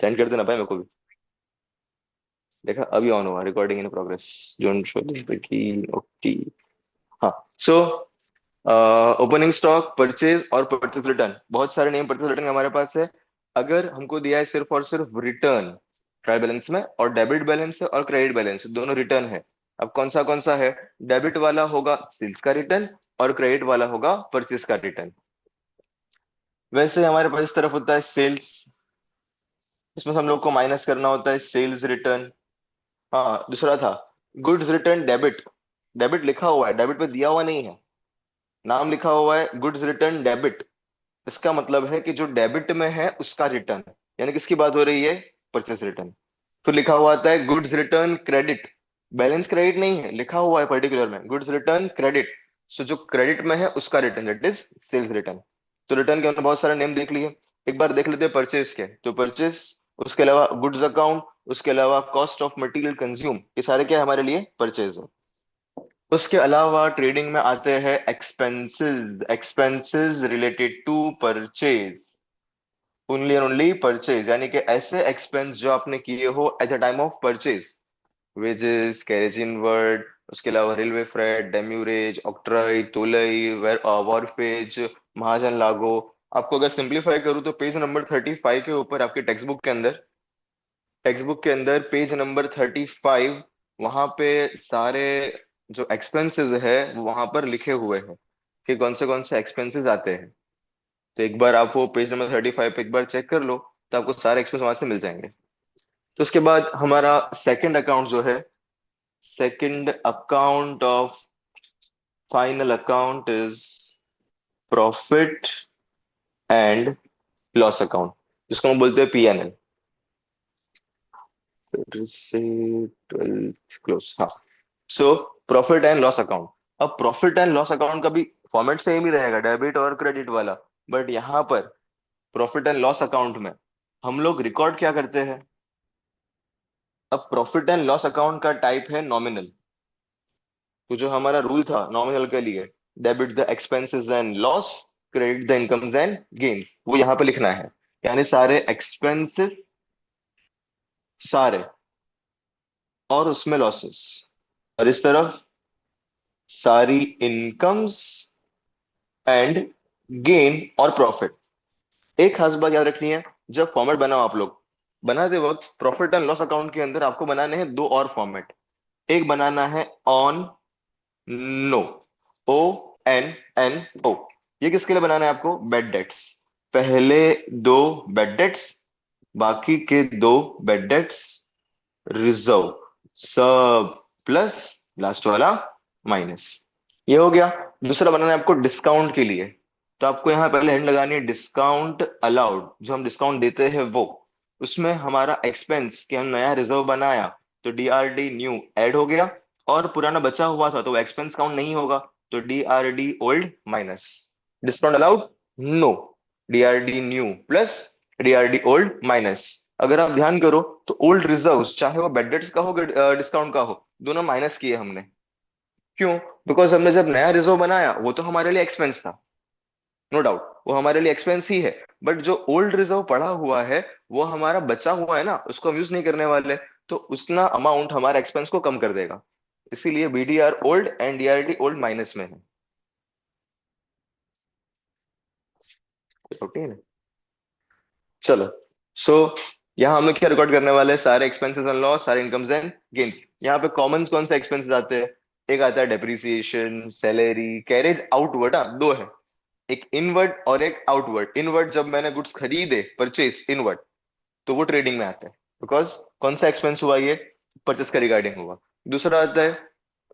Send कर देना भाई मेरे को भी। देखा अभी ऑन हुआ, recording in progress. Don't show this की। ओके। हाँ। सो ओपनिंग स्टॉक, परचेज और परचेज रिटर्न, बहुत सारे नेम परचेज रिटर्न हमारे पास है। अगर हमको दिया है सिर्फ और सिर्फ रिटर्न ट्रायल बैलेंस में, और डेबिट बैलेंस है और क्रेडिट बैलेंस दोनों रिटर्न है। अब कौन सा है? डेबिट वाला होगा सेल्स का रिटर्न, और क्रेडिट वाला होगा परचेज का रिटर्न। वैसे हमारे पास इस तरफ होता है सेल्स, इसमें हम लोग को माइनस करना होता है सेल्स रिटर्न। हाँ, दूसरा था गुड्स रिटर्न डेबिट। डेबिट लिखा हुआ है, डेबिट पे दिया हुआ नहीं है, नाम लिखा हुआ है गुड्स रिटर्न डेबिट। इसका मतलब है कि जो डेबिट में है उसका रिटर्न, यानी किसकी बात हो रही है? Purchase return. फिर लिखा हुआ आता है goods return credit. Balance credit नहीं है, लिखा हुआ है पर्टिकुलर में गुड्स रिटर्न क्रेडिट। सो जो क्रेडिट में है उसका return, that is sales return. तो रिटर्न के अंदर बहुत सारे नेम देख लिए। एक बार देख लेते हैं परचेस के। तो परचेस, उसके अलावा गुड्स अकाउंट, उसके अलावा कॉस्ट ऑफ मटेरियल कंज्यूम, ये सारे क्या है हमारे लिए? परचेज है। उसके अलावा ट्रेडिंग में आते हैं expenses. Expenses related to purchase, only and only purchase, यानी कि ऐसे एक्सपेंस जो आपने किए हो at the time of purchase. Wages, carriage inward, उसके अलावा रेलवे फ्रेट, डेम्यूरेज, ऑक्ट्रॉय, तोलई, वॉरफेज, महाजन लागो। आपको अगर सिंपलीफाई करूँ तो पेज नंबर 35 के ऊपर आपके टेक्स्ट बुक के अंदर पेज नंबर 35, वहां पे सारे जो एक्सपेंसेस है वो वहां पर लिखे हुए हैं कि कौन से एक्सपेंसेस आते हैं। तो एक बार आप वो पेज नंबर 35 पे एक बार चेक कर लो, तो आपको सारे एक्सपेंस वहां से मिल जाएंगे। तो उसके बाद हमारा सेकंड अकाउंट जो है, second account of final account is profit and loss account, जिसको हम बोलते हैं पीएनएल से 12 क्लोज। हाँ। So profit and loss account. अब प्रॉफिट एंड लॉस अकाउंट का भी फॉर्मेट सेम ही रहेगा, डेबिट और क्रेडिट वाला। बट यहाँ पर प्रॉफिट एंड लॉस अकाउंट में हम लोग रिकॉर्ड क्या करते हैं? अब प्रॉफिट एंड लॉस अकाउंट का टाइप है नॉमिनल। तो जो हमारा रूल था नॉमिनल के लिए, debit the expenses and loss, credit the incomes and gains, वो यहाँ पे लिखना है। यानी सारे एक्सपेंसेस, सारे, और उसमें लॉसेस, और इस तरफ सारी इनकम्स एंड गेन और प्रॉफिट। एक खास बात याद रखनी है, जब फॉर्मेट बनाओ आप लोग, बनाते वक्त प्रॉफिट एंड लॉस अकाउंट के अंदर आपको बनाने हैं दो और फॉर्मेट। एक बनाना है on no, O N N O. ये किसके लिए बनाना है आपको? Bad debts. पहले दो बेड डेट्स, बाकी के दो बेड डेट्स रिजर्व, सब प्लस लास्ट वाला माइनस। ये हो गया। दूसरा बनाना है आपको डिस्काउंट के लिए। तो आपको यहाँ पहले हेड लगानी है डिस्काउंट अलाउड, जो हम डिस्काउंट देते हैं वो। उसमें हमारा एक्सपेंस कि हम नया रिजर्व बनाया, तो डीआरडी न्यू ऐड हो गया, और पुराना बचा हुआ था तो एक्सपेंस काउंट नहीं होगा, तो DRD old minus. Discount allowed no, DRD new plus DRD old minus. अगर आप ध्यान करो तो ओल्ड रिजर्व्स, चाहे वो बेड डेट्स का हो डिस्काउंट का हो, दोनों माइनस किए हमने। क्यों? बिकॉज हमने जब नया रिजर्व बनाया वो तो हमारे लिए एक्सपेंस था, नो डाउट वो हमारे लिए एक्सपेंस ही है। बट जो ओल्ड रिजर्व पड़ा हुआ है वो हमारा बचा हुआ है ना, उसको हम यूज नहीं करने वाले, तो उतना अमाउंट हमारे एक्सपेंस को कम कर देगा। इसीलिए BDR old and DRD old minus में है। ओके ना? चलो। सो यहाँ हम लोग क्या रिकॉर्ड करने वाले हैं? सारे एक्सपेंसेस एंड लॉस, सारे इनकम्स एंड गेन्स। यहाँ पे कॉमन कौन से एक्सपेंसेस आते हैं? एक आता है डेप्रिसिएशन, सैलरी, कैरेज आउटवर्ड, दो है, एक इनवर्ड और एक आउटवर्ड। इनवर्ड जब मैंने गुड्स खरीदे, परचेज इनवर्ड, तो वो ट्रेडिंग में आता है, बिकॉज कौन सा एक्सपेंस हुआ ये? परचेस का रिगार्डिंग हुआ। दूसरा आता है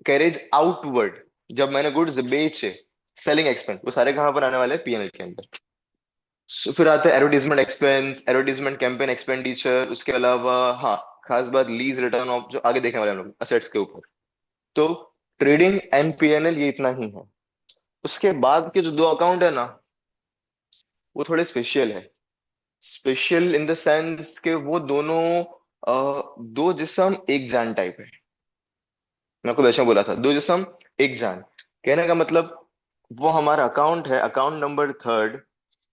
कैरेज आउटवर्ड, जब मैंने गुड्स बेचे, सेलिंग एक्सपेंस, वो सारे कहाँ पर आने वाले हैं? पीएनएल के अंदर। फिर आता है advertisement expense, advertisement campaign expenditure. उसके अलावा हाँ, खास बात लीज रिटर्न ऑफ, जो आगे देखने वाले हम लोग असेट्स के ऊपर। तो ट्रेडिंग एंड पीएनएल ये इतना ही है। उसके बाद के जो दो अकाउंट है ना, वो थोड़े स्पेशल है। स्पेशल इन द सेंस के वो दोनों दो जिसम एक जान टाइप है। मैं आपको वैसे बोला था दो जिसम एक जान, कहने का मतलब वो हमारा अकाउंट है, account number third,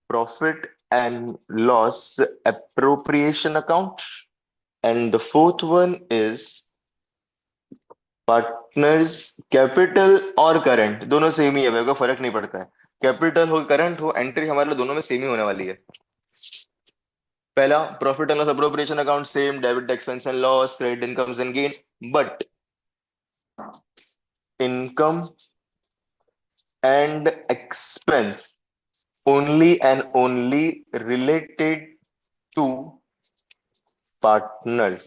profit and loss appropriation account. And the fourth one is partners capital और करंट दोनों सेम ही है भाई, कोई फर्क नहीं पड़ता है। कैपिटल हो करंट हो, एंट्री हमारे लिए दोनों में सेम ही होने वाली है। पहला profit and loss appropriation account same, debit expense and loss, credit incomes and gain. But income and expense only and only related to partners.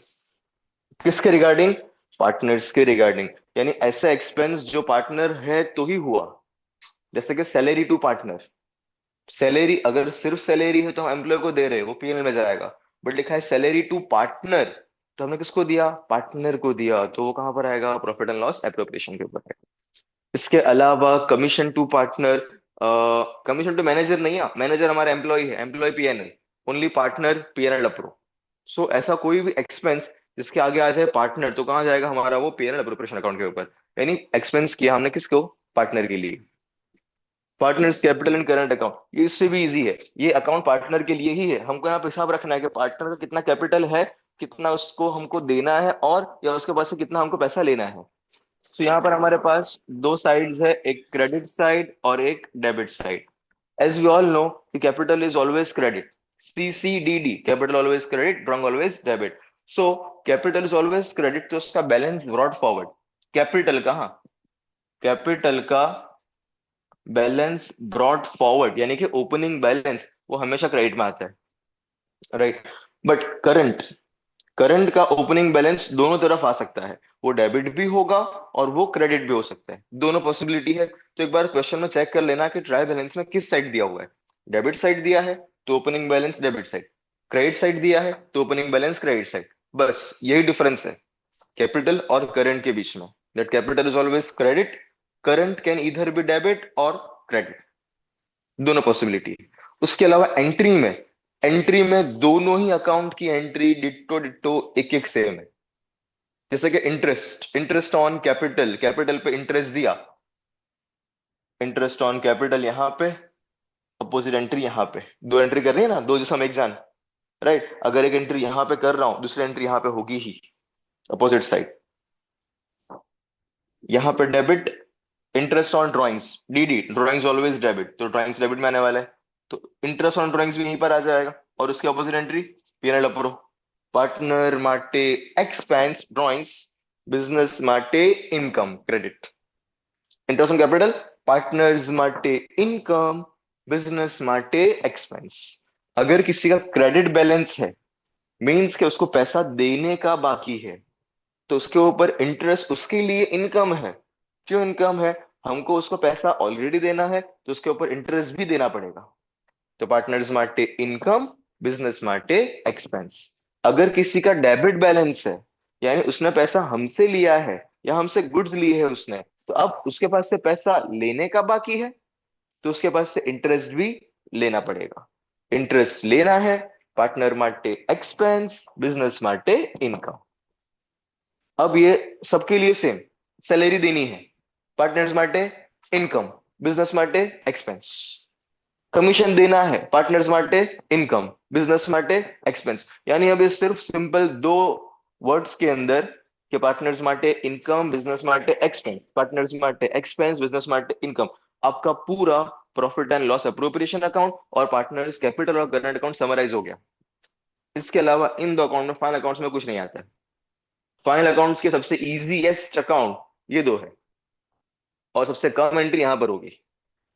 किसके रिगार्डिंग? पार्टनर्स के रिगार्डिंग। यानी ऐसा एक्सपेंस जो पार्टनर है तो ही हुआ। जैसे कि सैलरी टू पार्टनर। सैलरी अगर सिर्फ सैलरी है तो हम एम्प्लॉय को दे रहे हैं, वो पीएनएल में जाएगा। बट लिखा है सैलरी टू पार्टनर, तो हमने किसको दिया? पार्टनर को दिया, तो वो कहां पर आएगा? प्रॉफिट एंड लॉस एप्रोप्रिएशन के ऊपर आएगा। इसके अलावा commission to partner, commission to manager नहीं है, मैनेजर हमारा एम्प्लॉय है, employee PNL, only partner PNL approve. So ऐसा कोई भी एक्सपेंस जिसके आगे आ जाए पार्टनर, तो कहाँ जाएगा हमारा? वो पीएनएल अप्रोप्रिएशन अकाउंट के ऊपर। यानी एक्सपेंस किया हमने किसको? पार्टनर के लिए। Partners capital and current account, ये इससे भी इजी है। ये अकाउंट पार्टनर के लिए ही है, हमको यहाँ पे हिसाब रखना है कि पार्टनर का कितना कैपिटल है, कितना उसको हमको देना है, और या उसके पास से कितना हमको पैसा लेना है। तो यहाँ पर हमारे पास दो साइड्स है, एक क्रेडिट साइड और एक debit side. As we all know कि capital is always credit, CCDD, capital always credit, drawing always debit. So capital is always credit, तो उसका बैलेंस ब्रॉड फॉरवर्ड। कैपिटल कहाँ? कैपिटल का बैलेंस ब्रॉड फॉरवर्ड यानी कि opening balance वो हमेशा credit में आता है, राइट। बट करंट, करंट का ओपनिंग बैलेंस दोनों तरफ आ सकता है, वो डेबिट भी होगा और वो क्रेडिट भी हो सकता है, दोनों पॉसिबिलिटी है। तो एक बार क्वेश्चन में चेक कर लेना कि ट्रायल बैलेंस में किस साइड दिया हुआ है। डेबिट साइड दिया है तो opening balance debit side, credit side दिया है तो ओपनिंग बैलेंस क्रेडिट साइड। बस यही डिफरेंस है कैपिटल और करंट के बीच में, that capital is always credit, current can इधर बी डेबिट और क्रेडिट, दोनों पॉसिबिलिटी। उसके अलावा एंट्री में, एंट्री में दोनों ही अकाउंट की एंट्री डिट्टो डिट्टो एक एक सेम है। जैसे कि interest, interest on capital, capital पे इंटरेस्ट दिया, इंटरेस्ट ऑन कैपिटल यहां पे, अपोजिट एंट्री यहां पे। दो एंट्री कर रही है ना, दो जिसम एक जान, राइट। अगर एक एंट्री यहां पे कर रहा हूं, दूसरी एंट्री यहां पे होगी ही, अपोजिट साइड। यहां पे debit, interest on drawings, DD, drawings always debit, तो ड्राइंग्स डेबिट में आने वाला है, तो इंटरेस्ट ऑन ड्राइंग्स भी यहीं पर आ जाएगा। और उसके ऑपोजिट एंट्री पीएनएल अप्रो। पार्टनर माटे एक्सपेंस ड्राइंग्स, बिजनेस माटे income credit. Interest on capital partners माटे इनकम, बिजनेस माटे एक्सपेंस। अगर किसी का क्रेडिट बैलेंस है, मीन्स के उसको पैसा देने का बाकी है, तो उसके ऊपर इंटरेस्ट उसके लिए इनकम है। क्यों इनकम है? हमको उसको पैसा ऑलरेडी देना है, तो उसके ऊपर इंटरेस्ट भी देना पड़ेगा। तो पार्टनर्स माटे इनकम, बिजनेस माटे एक्सपेंस। अगर किसी का डेबिट बैलेंस है, यानी उसने पैसा हमसे लिया है या हमसे गुड्स लिए है उसने, तो अब उसके पास से पैसा लेने का बाकी है, तो उसके पास से इंटरेस्ट भी लेना पड़ेगा। इंटरेस्ट लेना है, पार्टनर माटे एक्सपेंस, बिजनेस माटे इनकम। अब ये सबके लिए सेम, सैलरी देनी है, पार्टनर्स माटे इनकम, बिजनेस माटे एक्सपेंस। कमीशन देना है, पार्टनर्स माटे इनकम, बिजनेस माटे एक्सपेंस। यानी अब ये सिर्फ सिंपल दो वर्ड्स के अंदर कि पार्टनर्स माटे इनकम, बिजनेस माटे एक्सपेंस, पार्टनर्स माटे एक्सपेंस, बिजनेस माटे इनकम, आपका पूरा profit and loss appropriation account और पार्टनर्स कैपिटल और करंट अकाउंट समराइज हो गया। इसके अलावा इन दो अकाउंट में, फाइनल अकाउंट्स में कुछ नहीं आता है। फाइनल अकाउंट्स के सबसे इजीएस्ट अकाउंट ये दो है, और सबसे कम एंट्री यहां पर होगी।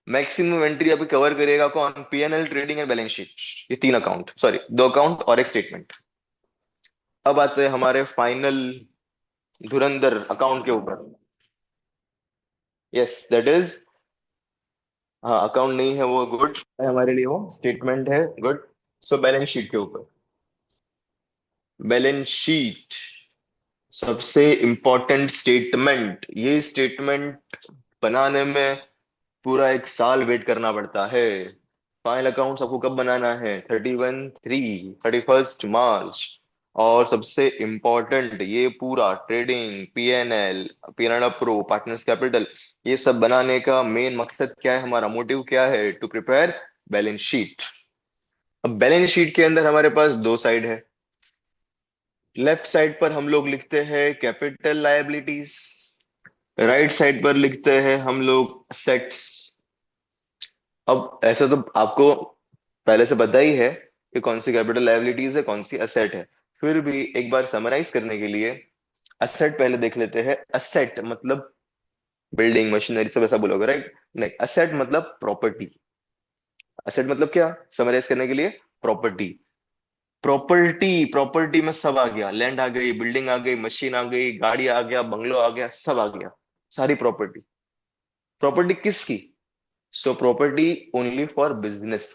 मैक्सिमम एंट्री अभी कवर करेगा कौन? PNL, trading and balance sheet. ये तीन अकाउंट, सॉरी दो अकाउंट और एक स्टेटमेंट। अब आते हैं हमारे फाइनल धुरंधर अकाउंट के ऊपर। यस दैट इज, हाँ अकाउंट नहीं है वो, गुड है हमारे लिए, वो स्टेटमेंट है, गुड। सो बैलेंस शीट के ऊपर, बैलेंस शीट सबसे इंपॉर्टेंट स्टेटमेंट। ये स्टेटमेंट बनाने में पूरा एक साल वेट करना पड़ता है। फाइनल अकाउंट्स आपको कब बनाना है? 31/3, 31 मार्च। और सबसे इंपॉर्टेंट ये पूरा trading, PNL, PNL appro, partners capital, ये सब बनाने का मेन मकसद क्या है, हमारा मोटिव क्या है? To prepare balance sheet. अब बैलेंस शीट के अंदर हमारे पास दो साइड है। लेफ्ट साइड पर हम लोग लिखते हैं कैपिटल लायबिलिटीज, राइट साइड पर लिखते हैं हम लोग असेट्स। अब ऐसा तो आपको पहले से पता ही है कि कौन सी कैपिटल लायबिलिटीज है, कौन सी असेट है। फिर भी एक बार समराइज करने के लिए असेट पहले देख लेते हैं। असेट मतलब बिल्डिंग मशीनरी सब ऐसा बोलोगे, राइट? नहीं, असेट मतलब प्रॉपर्टी। असेट मतलब क्या, समराइज करने के लिए, प्रॉपर्टी। प्रॉपर्टी, प्रॉपर्टी में सब आ गया, लैंड आ गई, बिल्डिंग आ गई, मशीन आ गई, गाड़ी आ गया, बंगलो आ गया, सब आ गया, सारी प्रॉपर्टी। प्रॉपर्टी किसकी? So property only for business,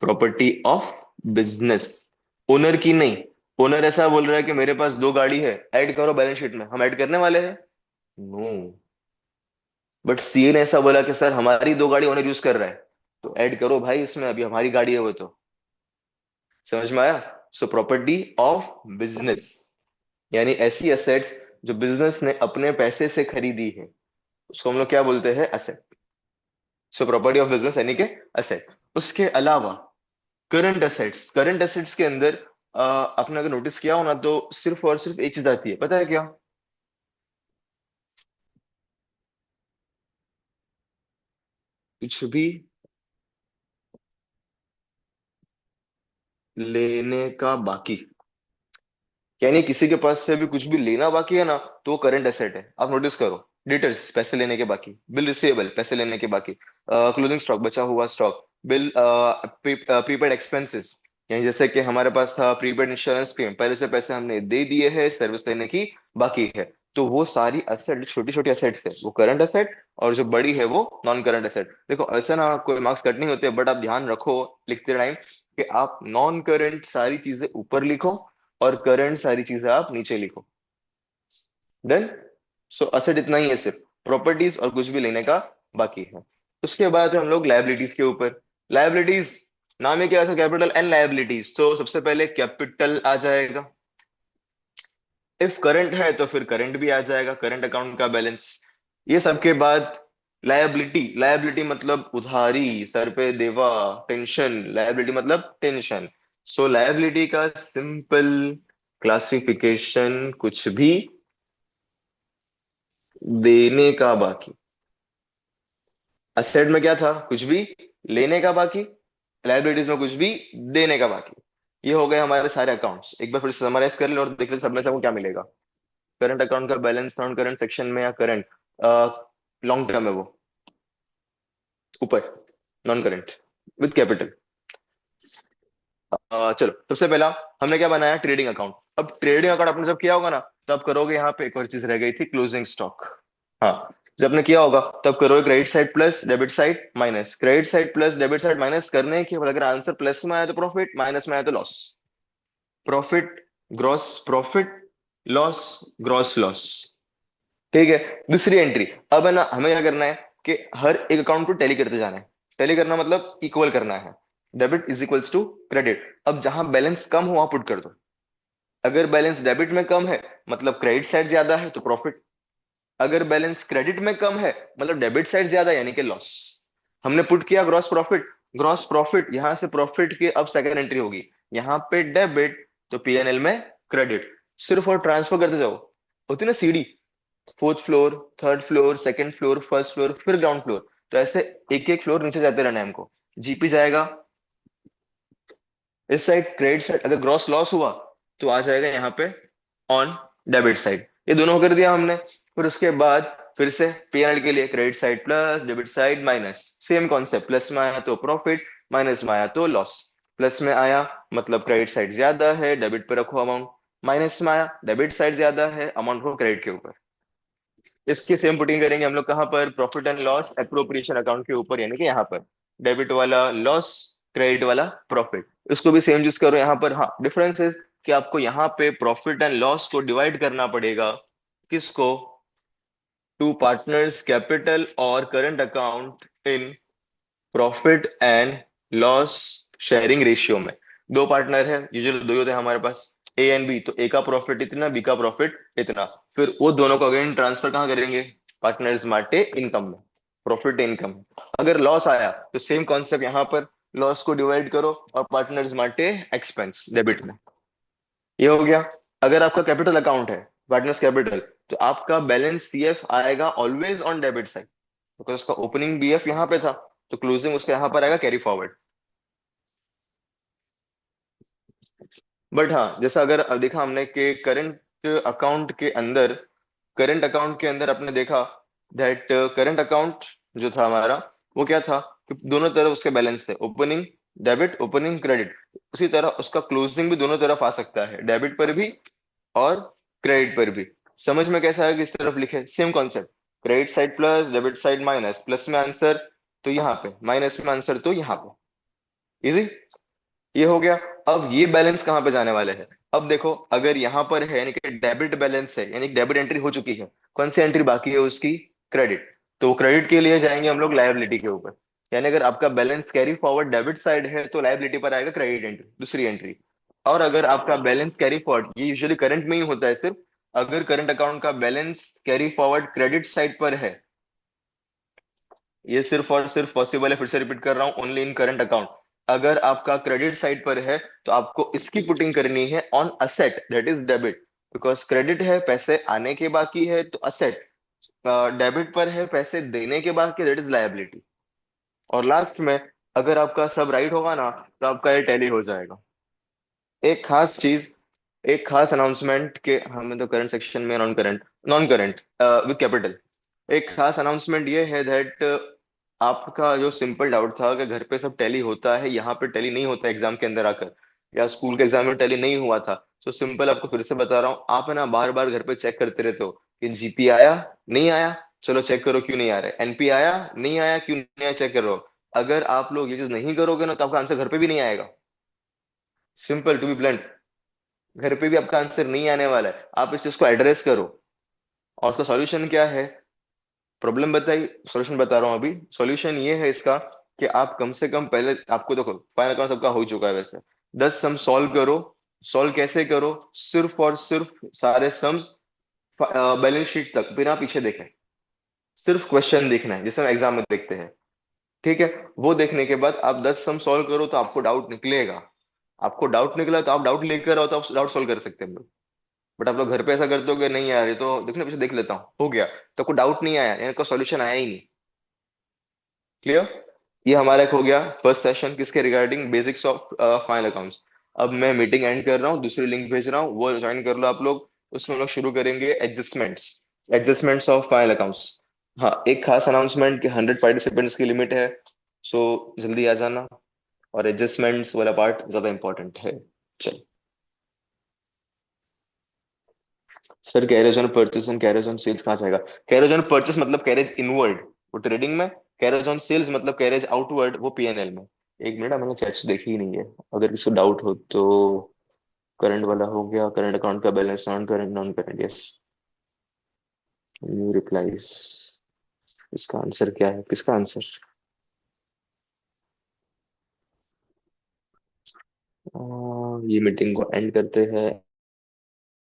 property of business, owner की नहीं। ओनर ऐसा बोल रहा है कि मेरे पास दो गाड़ी है, ऐड करो बैलेंस शीट में, हम ऐड करने वाले हैं? नो। बट सीए ने ऐसा बोला कि सर हमारी दो गाड़ी ओनर यूज कर रहा है, तो ऐड करो भाई इसमें, अभी हमारी गाड़ी है वो तो। समझ में आया? सो प्रॉपर्टी ऑफ बिजनेस, यानी ऐसी असेट्स जो बिजनेस ने अपने पैसे से खरीदी है, उसको हम लोग क्या बोलते हैं, asset. So property of business यानी कि असेट। उसके अलावा करंट असेट्स, करंट असेट्स के अंदर आपने अगर नोटिस किया हो ना, तो सिर्फ और सिर्फ एक चीज आती है, पता है क्या? कुछ भी लेने का बाकी, यानी किसी के पास से भी कुछ भी लेना बाकी है ना, तो करंट एसेट है। आप नोटिस करो, डिटर्स पैसे लेने के बाकी, बिल रिसीवेबल पैसे लेने के बाकी, क्लोजिंग स्टॉक बचा हुआ स्टॉक, बिल, प्रीपेड एक्सपेंसेस, यानी जैसे कि हमारे पास था प्रीपेड इंश्योरेंस क्लेम, पहले से पैसे हमने दे दिए हैं, सर्विस लेने की बाकी है। तो वो सारी असेट, छोटी छोटी असेट्स है, वो करंट असेट, और जो बड़ी है वो नॉन करंट असेट। देखो ऐसा ना कोई मार्क्स कट नहीं होते, बट आप ध्यान रखो लिखते टाइम कि आप नॉन करंट सारी चीजें ऊपर लिखो और करंट सारी चीजें आप नीचे लिखो। डन। सो असेट इतना ही है, सिर्फ प्रॉपर्टीज और कुछ भी लेने का बाकी है। उसके बाद हम लोग लायबिलिटीज के ऊपर। लायबिलिटीज, नाम है क्या, ऐसा कैपिटल एंड लायबिलिटीज, तो सबसे पहले कैपिटल आ जाएगा। इफ करंट है तो फिर करंट भी आ जाएगा, करंट अकाउंट का बैलेंस। ये सबके बाद लायबिलिटी, लायबिलिटी मतलब उधारी, सर पे देवा, टेंशन, लायबिलिटी मतलब टेंशन। सो लायबिलिटी का सिंपल क्लासिफिकेशन, कुछ भी देने का बाकी। असेट में क्या था, कुछ भी लेने का बाकी, लायबिलिटीज में कुछ भी देने का बाकी। ये हो गए हमारे सारे अकाउंट्स। एक बार फिर से समराइज कर ले और देख ले सब में से हमको क्या मिलेगा। करंट अकाउंट का बैलेंस नॉन करंट सेक्शन में, या करंट लॉन्ग टर्म है वो ऊपर, नॉन करंट विद कैपिटल। चलो सबसे पहला हमने क्या बनाया, ट्रेडिंग अकाउंट। अब ट्रेडिंग अकाउंट आपने जब किया होगा ना, तब करोगे, यहाँ पे एक और चीज रह गई थी, क्लोजिंग स्टॉक। हाँ, जब आपने किया होगा तब करोगे credit side plus debit side minus, credit side plus debit side minus करने के बाद अगर आंसर प्लस में आया तो प्रॉफिट, माइनस में आया तो loss. Profit, gross profit, loss, gross loss. ठीक है। दूसरी एंट्री, अब है ना हमें क्या करना है कि हर एक अकाउंट को टैली करते जाना है। टैली करना मतलब इक्वल करना है, debit is equals to credit. अब जहां बैलेंस कम हो वहां पुट कर दो। अगर बैलेंस डेबिट में कम है मतलब क्रेडिट साइड ज्यादा है तो प्रॉफिट। अगर बैलेंस क्रेडिट में कम है मतलब डेबिट साइड ज्यादा है, यानी कि लॉस। हमने पुट किया ग्रॉस प्रॉफिट, ग्रॉस प्रॉफिट यहां से प्रॉफिट की अब सेकंड एंट्री होगी, यहाँ पे डेबिट, तो पीएनएल में क्रेडिट। सिर्फ और ट्रांसफर करते जाओ, होती ना सीढ़ी, fourth floor, third floor, second floor, first floor, फिर ग्राउंड फ्लोर, तो ऐसे एक एक फ्लोर नीचे जाते रहना है हमको। जीपी जाएगा इस साइड, क्रेडिट साइड अगर ग्रॉस लॉस हुआ तो आ जाएगा यहाँ पे ऑन डेबिट साइड। ये दोनों कर दिया हमने। फिर उसके बाद फिर से पीएनएल के लिए credit side plus debit side minus, same concept, plus में आया तो प्रॉफिट, माइनस में आया तो लॉस। प्लस में आया मतलब क्रेडिट साइड ज्यादा है, डेबिट पे रखो अमाउंट। माइनस में आया डेबिट साइड ज्यादा है, अमाउंट को क्रेडिट के ऊपर। इसकी सेम पुटिंग करेंगे हम लोग कहाँ पर, profit and loss appropriation account के ऊपर, यानी कि यहाँ पर डेबिट वाला लॉस, क्रेडिट वाला प्रॉफिट। इसको भी सेम यूज करो यहाँ पर। हाँ, डिफरेंस इज कि आपको यहाँ पे प्रॉफिट एंड लॉस को डिवाइड करना पड़ेगा, किसको, टू पार्टनर्स कैपिटल और current account in profit and loss sharing ratio में। दो पार्टनर है, यूजुअली दो ही होते हैं हमारे पास, ए एंड बी, तो ए का प्रॉफिट इतना, बी का प्रॉफिट इतना। फिर वो दोनों को अगेन ट्रांसफर कहाँ करेंगे, पार्टनर्स माटे इनकम में, प्रॉफिट इनकम। अगर लॉस आया तो सेम कॉन्सेप्ट यहाँ पर, लॉस को डिवाइड करो और पार्टनर्स माटे एक्सपेंस डेबिट में। ये हो गया। अगर आपका कैपिटल अकाउंट है, पार्टनर्स कैपिटल, तो आपका बैलेंस सीएफ आएगा always on debit side, because उसका ओपनिंग बीएफ यहाँ पे था, तो क्लोजिंग उसका यहाँ पर आएगा कैरी फॉरवर्ड। बट हाँ, जैसा अगर अब देखा हमने कि करंट अकाउंट के अंदर आपने देखा दैट करंट अकाउंट जो था हमारा, वो क्या था कि दोनों तरफ उसके बैलेंस थे, ओपनिंग डेबिट ओपनिंग क्रेडिट। उसी तरह उसका क्लोजिंग भी दोनों तरफ आ सकता है, डेबिट पर भी और क्रेडिट पर भी। समझ में कैसा है कि इस तरफ लिखे, same concept, credit side plus debit side minus, plus में आंसर तो यहाँ पे, माइनस में आंसर तो यहाँ पे। इजी, ये हो गया। अब ये बैलेंस कहाँ पे जाने वाले हैं? अब देखो, अगर यहाँ पर है यानी कि डेबिट बैलेंस है, यानी डेबिट एंट्री हो चुकी है, कौन सी एंट्री बाकी है उसकी? क्रेडिट। तो क्रेडिट के लिए जाएंगे हम लोग लायबिलिटी के ऊपर, यानी अगर आपका balance carry forward debit side है तो लायबिलिटी पर आएगा क्रेडिट एंट्री, दूसरी एंट्री। और अगर आपका बैलेंस कैरी फॉरवर्ड, ये यूजुअली करंट में ही होता है सिर्फ, अगर करंट अकाउंट का balance carry forward credit side पर है, ये सिर्फ और सिर्फ पॉसिबल है, फिर से रिपीट कर रहा हूं, ओनली इन करंट अकाउंट। अगर आपका क्रेडिट साइड पर है तो आपको इसकी पुटिंग करनी है on asset, that is debit, because credit है पैसे आने के बाकी है तो असेट, डेबिट पर है पैसे देने के बाकी, दैट इज लायबिलिटी। और लास्ट में अगर आपका सब राइट होगा ना, तो आपका ये टैली हो जाएगा। एक खास चीज, एक खास अनाउंसमेंट के, हमें तो करंट सेक्शन में नॉन करंट विद कैपिटल, एक खास अनाउंसमेंट ये है दैट आपका जो सिंपल डाउट था कि घर पे सब टैली होता है, यहाँ पे टैली नहीं होता एग्जाम के अंदर आकर, या स्कूल के एग्जाम में टैली नहीं हुआ था, तो सिंपल आपको फिर से बता रहा हूँ, आप है ना बार बार घर पे चेक करते रहते हो कि जीपी आया नहीं आया, चलो चेक करो क्यों नहीं आ रहा है, एनपी आया नहीं आया, क्यों नहीं आया, चेक करो। अगर आप लोग ये चीज नहीं करोगे ना, तो आपका आंसर घर पे भी नहीं आएगा। सिंपल टू बी ब्लंट, घर पे भी आपका आंसर नहीं आने वाला है, आप इस चीज को एड्रेस करो। और उसका सॉल्यूशन क्या है? प्रॉब्लम बताई, सॉल्यूशन बता रहा हूँ अभी। सॉल्यूशन ये है इसका कि आप कम से कम पहले, आपको देखो फाइनल अकाउंट सबका हो चुका है वैसे, 10 सम सॉल्व करो। सॉल्व कैसे करो? सिर्फ और सिर्फ सारे सम्स बैलेंस शीट तक बिना पीछे देखे, सिर्फ क्वेश्चन देखना है जैसे हम एग्जाम में देखते हैं, ठीक है? वो देखने के बाद आप 10 सम सॉल्व करो तो आपको डाउट निकलेगा। आपको डाउट निकला तो आप डाउट लेकर आओ, तो आप डाउट सॉल्व कर सकते हैं। बट आप लोग घर पे ऐसा करते हो कि नहीं यार ये तो देखने पीछे देख लेता हूँ, हो गया, तो कोई डाउट नहीं आया, इनका सॉल्यूशन आया ही नहीं। क्लियर? ये हमारा एक हो गया फर्स्ट सेशन किसके regarding, basics of final accounts. अब मैं मीटिंग एंड कर रहा हूँ, दूसरी लिंक भेज रहा हूँ, वो ज्वाइन कर लो आप लोग। उसमें हम लोग शुरू करेंगे adjustments, adjustments of final accounts. हाँ, एक खास अनाउंसमेंट कि 100 पार्टिसिपेंट्स की लिमिट है, सो जल्दी आ जाना। और एडजस्टमेंट्स वाला पार्ट ज्यादा इंपॉर्टेंट है। चल sir, carriage on purchase and carriage on sales कहाँ से आएगा? कैरेज ऑन परचेस मतलब कैरेज इनवर्ड, वो ट्रेडिंग में। कैरेज ऑन सेल्स मतलब कैरेज आउटवर्ड, वो पीएनएल में। एक मिनट, मैंने चैट्स देखी ही नहीं है, अगर किसी को डाउट हो तो। करंट वाला हो गया, करंट अकाउंट का balance, non current, non current, yes. New replies, इसका आंसर क्या है, किसका आंसर? ये मीटिंग को एंड करते हैं।